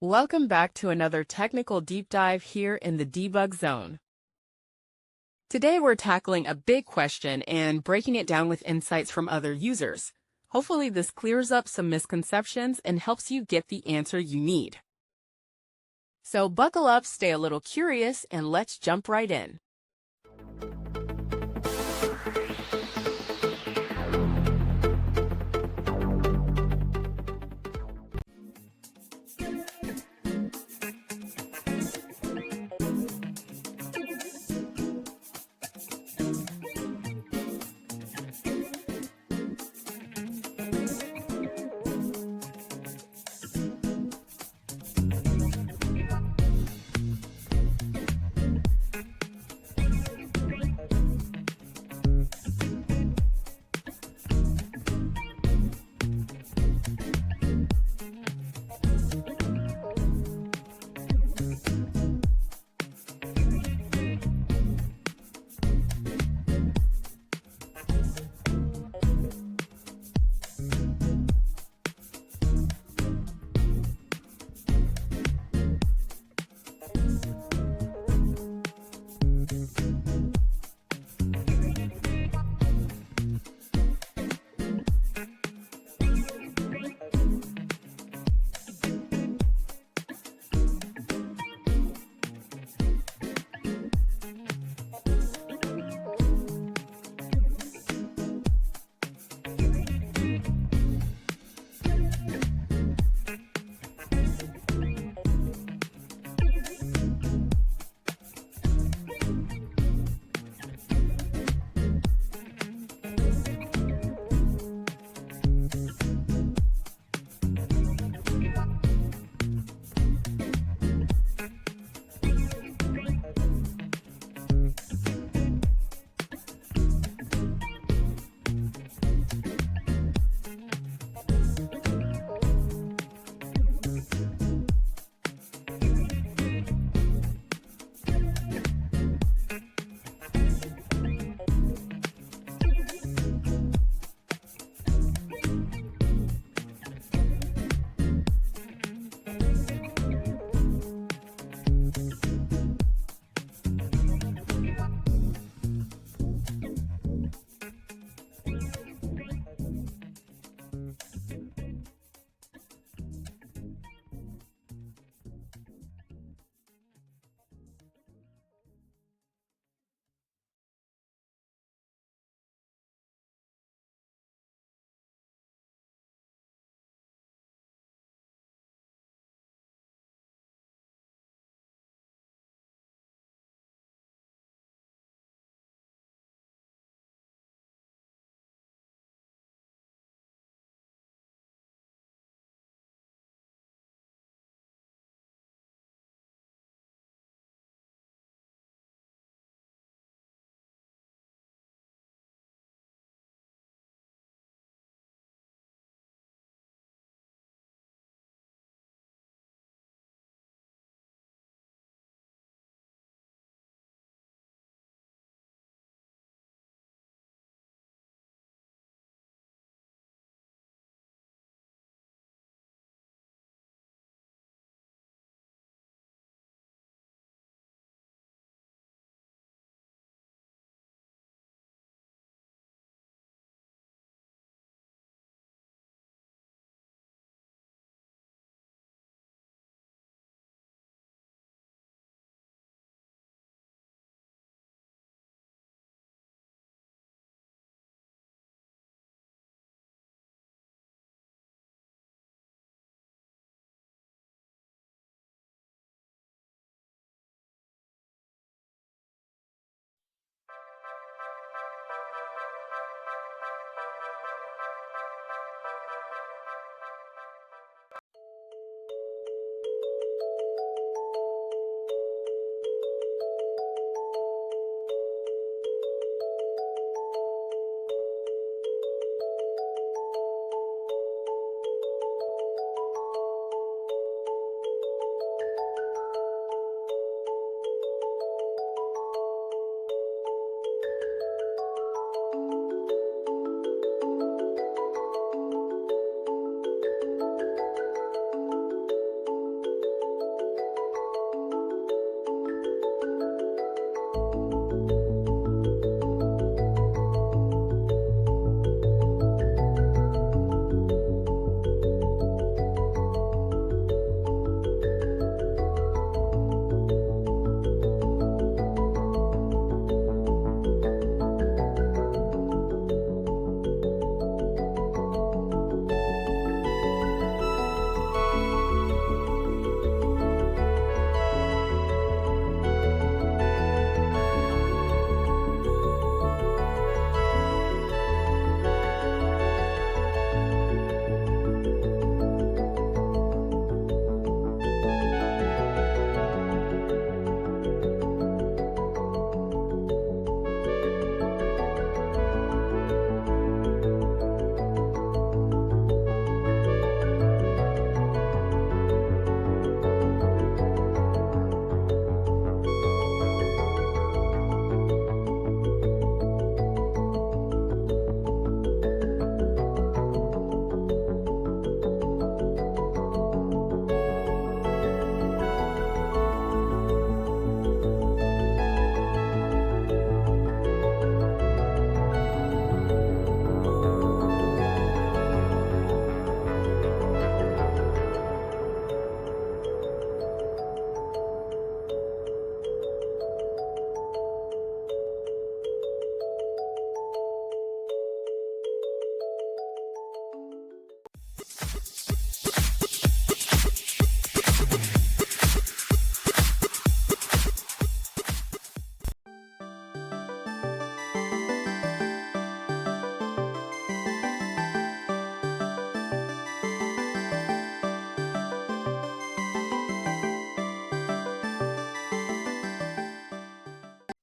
Welcome back to another technical deep dive here in the Debug Zone. Today we're tackling a big question and breaking it down with insights from other users. Hopefully this clears up some misconceptions and helps you get the answer you need. So buckle up, stay a little curious, and let's jump right in.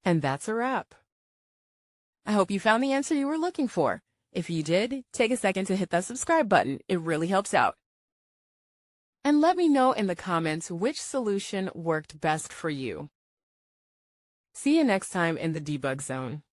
And that's a wrap. I hope you found the answer you were looking for. If you did, take a second to hit that subscribe button. It really helps out. And let me know in the comments which solution worked best for you. See you next time in the Debug Zone.